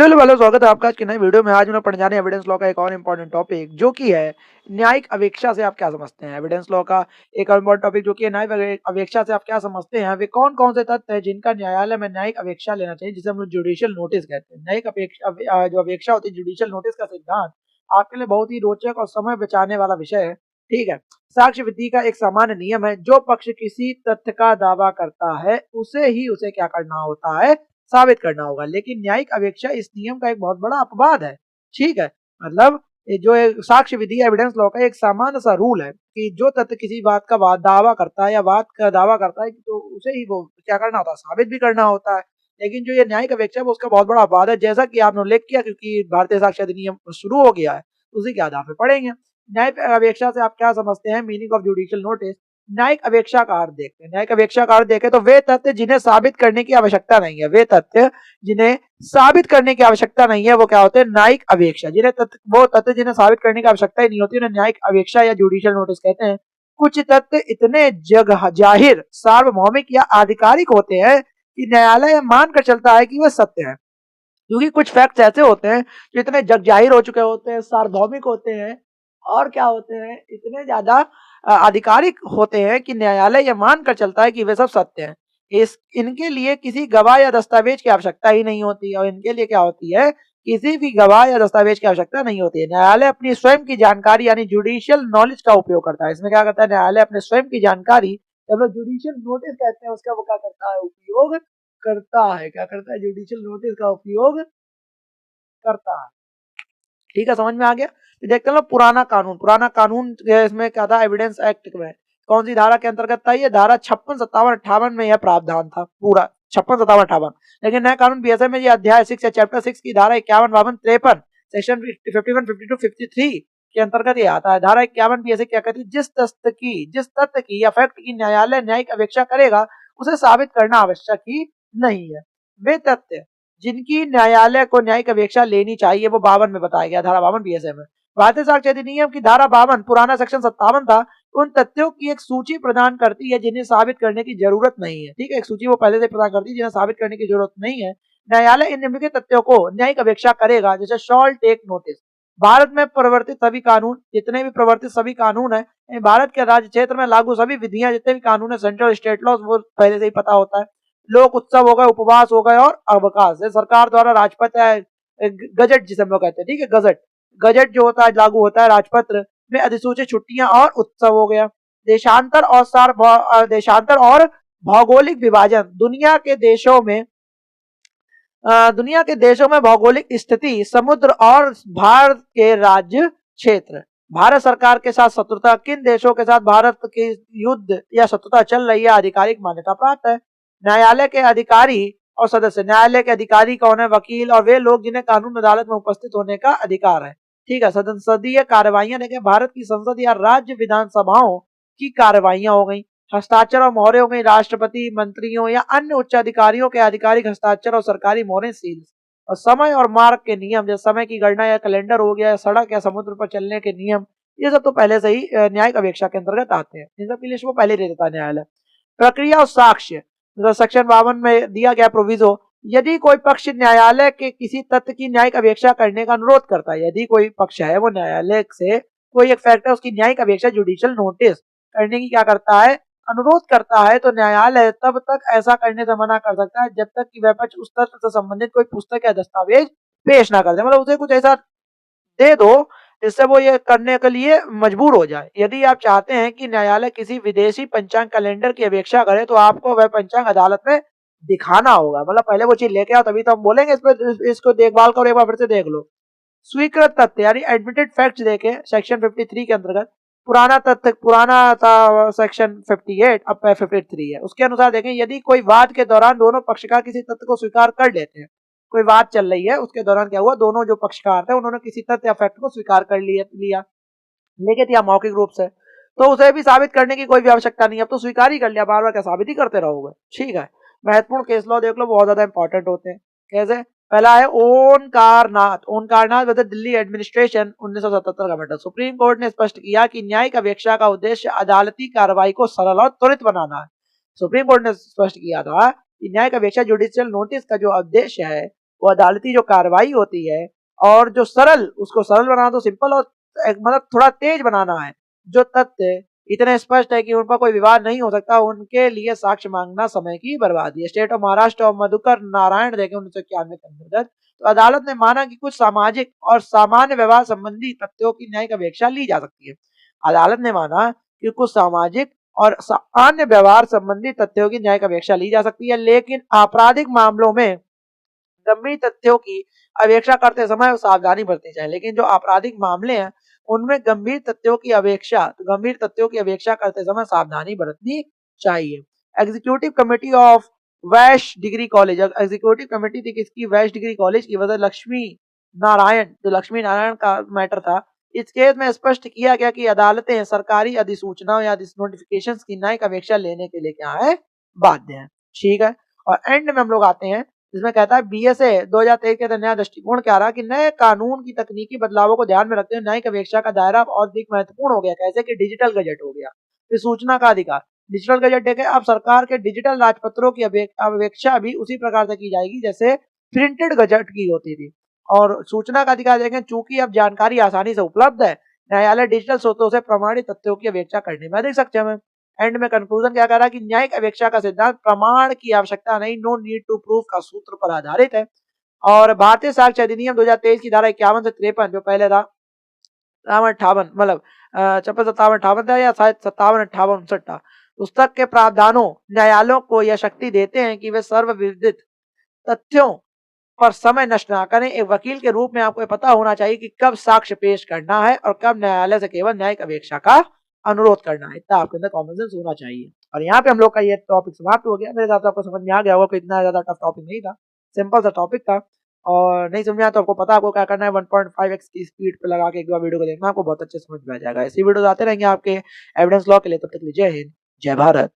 Hello वालों, स्वागत है आपका आज की नई वीडियो में। आज मैं पढ़ने जा रहे हैं एविडेंस लॉ का एक और इम्पोर्टेंट टॉपिक जो कि है न्यायिक अपेक्षा से आप क्या समझते हैं। एविडेंस लॉ का एक और इम्पोर्टेंट टॉपिक जो कि है न्यायिक अपेक्षा से आप क्या समझते हैं। वे कौन कौन से तथ्य हैं जिनका न्यायालय में न्यायिक अपेक्षा लेना चाहिए, जिसे हम लोग जुडिशियल नोटिस कहते हैं। न्यायिक अपेक्षा जो अपेक्षा होती है, जुडिशियल नोटिस का सिद्धांत आपके लिए बहुत ही रोचक और समय बचाने वाला विषय है। ठीक है, साक्ष्य विधि का एक सामान्य नियम है, जो पक्ष किसी तथ्य का दावा करता है उसे क्या करना होता है, साबित करना होगा। लेकिन न्यायिक अपेक्षा इस नियम का एक बहुत बड़ा अपवाद है। ठीक है, मतलब जो साक्ष्य विधि एविडेंस लॉ का एक सामान्य सा रूल है कि जो तथ्य किसी बात का दावा करता है या बात का दावा करता है तो उसे ही वो क्या करना होता है, साबित भी करना होता है। लेकिन जो ये न्यायिक अपेक्षा है वो उसका बहुत बड़ा अपवाद है, जैसा कि आपने उल्लेख किया, क्योंकि भारतीय साक्ष्य अधिनियम शुरू हो गया है, उसी के आधार पर पढ़ेंगे। न्यायिक अपेक्षा से आप क्या समझते हैं, मीनिंग ऑफ जुडिशियल नोटिस। न्यायिक अपेक्षा का अर्थ देखते हैं। न्यायिक अपेक्षा का अर्थ देखें तो वे तथ्य जिन्हें साबित करने की आवश्यकता नहीं है, वे तथ्य जिन्हें साबित करने की आवश्यकता नहीं है वो क्या होते हैं, न्यायिक अपेक्षा। वो तथ्य जिन्हें साबित करने की आवश्यकता ही नहीं होती उन्हें न्यायिक अपेक्षा या जुडिशियल नोटिस कहते हैं। कुछ तथ्य इतने जाहिर, सार्वभौमिक या आधिकारिक होते हैं कि न्यायालय मानकर चलता है कि वह सत्य है। क्योंकि कुछ फैक्ट्स ऐसे होते हैं जो इतने जग जाहिर हो चुके होते हैं, सार्वभौमिक होते हैं और क्या होते हैं, इतने ज्यादा आधिकारिक होते हैं कि न्यायालय यह मानकर चलता है कि वे सब सत्य हैं। इनके लिए किसी गवाह या दस्तावेज की आवश्यकता ही नहीं होती, और इनके लिए क्या होती है, किसी भी गवाह या दस्तावेज की आवश्यकता नहीं होती है। न्यायालय अपनी स्वयं की जानकारी यानी जुडिशियल नॉलेज का उपयोग करता है। इसमें क्या करता है, न्यायालय अपने स्वयं की जानकारी, जब लोग जुडिशियल नोटिस कहते हैं उसका वो क्या करता है, उपयोग करता है। क्या करता है, जुडिशियल नोटिस का उपयोग करता है। ठीक है, समझ में आ गया। तो देखते हैं पुराना कानून इसमें क्या था, एविडेंस एक्ट में कौन सी धारा के अंतर्गत था, ये धारा 56, 57, 58 में यह प्रावधान था, पूरा 56, 57, 58। लेकिन नया कानून बीएसए में ये अध्याय 6 या चैप्टर 6 की धारा 51, 52, 53, सेक्शन 51, 52, 53 के अंतर्गत ये आता है। धारा 51 बीएसए क्या कहती है, जिस तथ्य की या फैक्ट की न्यायालय न्यायिक अपेक्षा करेगा उसे साबित करना आवश्यक ही नहीं है। वे तथ्य जिनकी न्यायालय को न्यायिक अपेक्षा लेनी चाहिए वो 52 में बताया गया, धारा 52 बीएसए में। भारतीय साक्ष्य अधिनियम की धारा 52 पुराना सेक्शन 57 था, उन तथ्यों की एक सूची प्रदान करती है जिन्हें साबित करने की जरूरत नहीं है। ठीक है, एक सूची वो पहले से प्रदान करती है जिन्हें साबित करने की जरूरत नहीं है। न्यायालय इन निम्नलिखित तथ्यों को न्यायिक अपेक्षा करेगा, जैसे शॉल टेक नोटिस। भारत में प्रवर्तित सभी कानून, जितने भी प्रवर्तित सभी कानून है, भारत के राज्य क्षेत्र में लागू सभी विधियां, जितने भी कानून है, सेंट्रल स्टेट लॉ, वो पहले से ही पता होता है। लोक उत्सव हो गए, उपवास हो गए और अवकाश है सरकार द्वारा राजपत्र है, गजट जिसे हम लोग कहते हैं। ठीक है, गजट जो होता है लागू होता है राजपत्र में, अधिसूचित छुट्टियां और उत्सव हो गया। देशांतर और भौगोलिक विभाजन। दुनिया के देशों में भौगोलिक स्थिति, समुद्र और भारत के राज्य क्षेत्र। भारत सरकार के साथ शत्रुता, किन देशों के साथ भारत की युद्ध या शत्रुता चल रही है, आधिकारिक मान्यता प्राप्त है। न्यायालय के अधिकारी और सदस्य। न्यायालय के अधिकारी कौन है, वकील और वे लोग जिन्हें कानून अदालत में उपस्थित होने का अधिकार है। ठीक है, संसदीय कार्रवाइयां देखें, भारत की संसद या राज्य विधानसभाओं की कार्रवाइयां हो गई। हस्ताक्षर और मोहरें हो गई, राष्ट्रपति, मंत्रियों या अन्य उच्च अधिकारियों के आधिकारिक हस्ताक्षर और सरकारी मोहरें, सील्स। और समय और मार्ग के नियम, जैसे समय की गणना या कैलेंडर हो गया, या सड़क या समुद्र पर चलने के नियम, ये सब तो पहले से ही न्यायिक अपेक्षा के अंतर्गत आते हैं। इन सब की लिस्ट वो पहले दे देता है न्यायालय। प्रक्रिया और साक्ष्य, सेक्शन 52 में दिया गया प्रोविजो, यदि कोई पक्ष न्यायालय के किसी तथ्य की न्यायिक अपेक्षा करने का अनुरोध करता है, यदि कोई पक्ष है वो न्यायालय से कोई एक फैक्ट है उसकी न्यायिक अपेक्षा, जुडिशियल नोटिस करने की क्या करता है, अनुरोध करता है, तो न्यायालय तब तक ऐसा करने से मना कर सकता है जब तक कि वह पक्ष उस तथ्य से संबंधित कोई पुस्तक या दस्तावेज पेश ना कर दे। मतलब उसे कुछ ऐसा दे दो जिससे वो ये करने के लिए मजबूर हो जाए। यदि आप चाहते हैं कि न्यायालय किसी विदेशी पंचांग कैलेंडर की अपेक्षा करे तो आपको वह पंचांग अदालत में दिखाना होगा। मतलब पहले वो चीज लेके आओ, तभी तो हम बोलेंगे इस पर, इसको देखभाल करो, एक बार फिर से देख लो। स्वीकृत तथ्य यानी एडमिटेड फैक्ट्स देखें, सेक्शन 53 के अंतर्गत। पुराना था सेक्शन 58, अब 53 है। उसके अनुसार देखें, यदि कोई वाद के दौरान दोनों पक्षकार किसी तथ्य को स्वीकार कर लेते हैं, कोई बात चल रही है उसके दौरान क्या हुआ, दोनों जो पक्षकार थे उन्होंने किसी तथ्य या फैक्ट को स्वीकार कर लिया, लेकिन या मौखिक रूप से, तो उसे भी साबित करने की कोई भी आवश्यकता नहीं। अब तो स्वीकार ही कर लिया, बार बार क्या साबित ही करते रहोगे। ठीक है, महत्वपूर्ण केस लॉ देख लो, बहुत ज्यादा इंपॉर्टेंट होते हैं। कैसे, पहला है ओनकारनाथ विद दिल्ली एडमिनिस्ट्रेशन, 1977 का मैटर। सुप्रीम कोर्ट ने स्पष्ट किया कि न्यायिक अपेक्षा का उद्देश्य अदालती कार्रवाई को सरल और त्वरित बनाना है। सुप्रीम कोर्ट ने स्पष्ट किया था कि न्यायिक अपेक्षा जुडिशियल नोटिस का जो उद्देश्य है वो अदालती जो कार्रवाई होती है और जो सरल, उसको सरल बनाना तो सिंपल और मतलब थोड़ा तेज बनाना है। जो तथ्य इतने स्पष्ट है कि उन पर कोई विवाद नहीं हो सकता, उनके लिए साक्ष्य मांगना समय की बर्बादी है। स्टेट ऑफ महाराष्ट्र और मधुकर नारायण देखें 1991 के अंतर्गत, तो अदालत ने माना कि कुछ सामाजिक और सामान्य व्यवहार संबंधी तथ्यों की न्यायिक अपेक्षा ली जा सकती है। अदालत ने माना कि कुछ सामाजिक और सामान्य व्यवहार संबंधी तथ्यों की न्यायिक अपेक्षा ली जा सकती है, लेकिन आपराधिक मामलों में गंभीर तथ्यों की अपेक्षा करते समय सावधानी बरतनी चाहिए। लेकिन जो आपराधिक मामले हैं उनमें गंभीर तथ्यों की अपेक्षा करते समय सावधानी बरतनी चाहिए। Executive committee of Vysya degree college, executive committee थी किसकी? वैश्य डिग्री कॉलेज की। वजह लक्ष्मी नारायण, जो लक्ष्मी नारायण का मैटर था, इस केस में स्पष्ट किया गया कि अदालतें सरकारी अधिसूचना या नोटिफिकेशन की न्यायिक अपेक्षा लेने के लिए क्या है? बाध्य है। ठीक है। और एंड में हम लोग आते हैं जिसमें कहता है बीएसए 2023 के नया दृष्टिकोण क्या रहा कि नए कानून की तकनीकी बदलावों को ध्यान में रखते हुए न्यायिक अपेक्षा का दायरा और अधिक महत्वपूर्ण हो गया। कैसे कि डिजिटल गजट हो गया, फिर सूचना का अधिकार। डिजिटल गजट देखें, अब सरकार के डिजिटल राजपत्रों की अपेक्षा भी उसी प्रकार से की जाएगी जैसे प्रिंटेड गजट की होती थी। और सूचना का अधिकार देखें, चूंकि अब जानकारी आसानी से उपलब्ध है, न्यायालय डिजिटल स्रोतों से प्रमाणित तथ्यों की अपेक्षा करने में अधिक सक्षम है। एंड में कंक्लूजन क्या कह रहा है कि न्यायिक अपेक्षा का सिद्धांत प्रमाण की आवश्यकता नहीं, नो नीड टू प्रूफ का सूत्र पर आधारित है। और भारतीय साक्ष्य अधिनियम 2023 की धारा 51 से 53, जो पहले था 57 मतलब 56 57 58 था या शायद 57 58 59 था, पुस्तक के प्रावधानों न्यायालयों को यह शक्ति देते हैं कि वे सर्वविदित तथ्यों पर समय नष्ट ना करें। एक वकील के रूप में आपको ये पता होना चाहिए कि कब साक्ष्य पेश करना है और कब न्यायालय से केवल न्यायिक अपेक्षा का अनुरोध करना है। इतना आपके अंदर कॉमन सेंस होना चाहिए। और यहाँ पे हम लोग का ये टॉपिक समाप्त हो गया। मेरे हिसाब से आपको समझ में आ गया होगा कि इतना ज्यादा टफ टॉपिक नहीं था, सिंपल सा टॉपिक था। और नहीं समझ में आया तो आपको पता, आपको क्या करना है, 1.5x की स्पीड पे लगा के एक बार वीडियो को देखना, आपको बहुत अच्छे समझ में आ जाएगा। ऐसी वीडियो आते रहेंगे आपके एविडेंस लॉ के लिए। तब तक जय हिंद, जय भारत।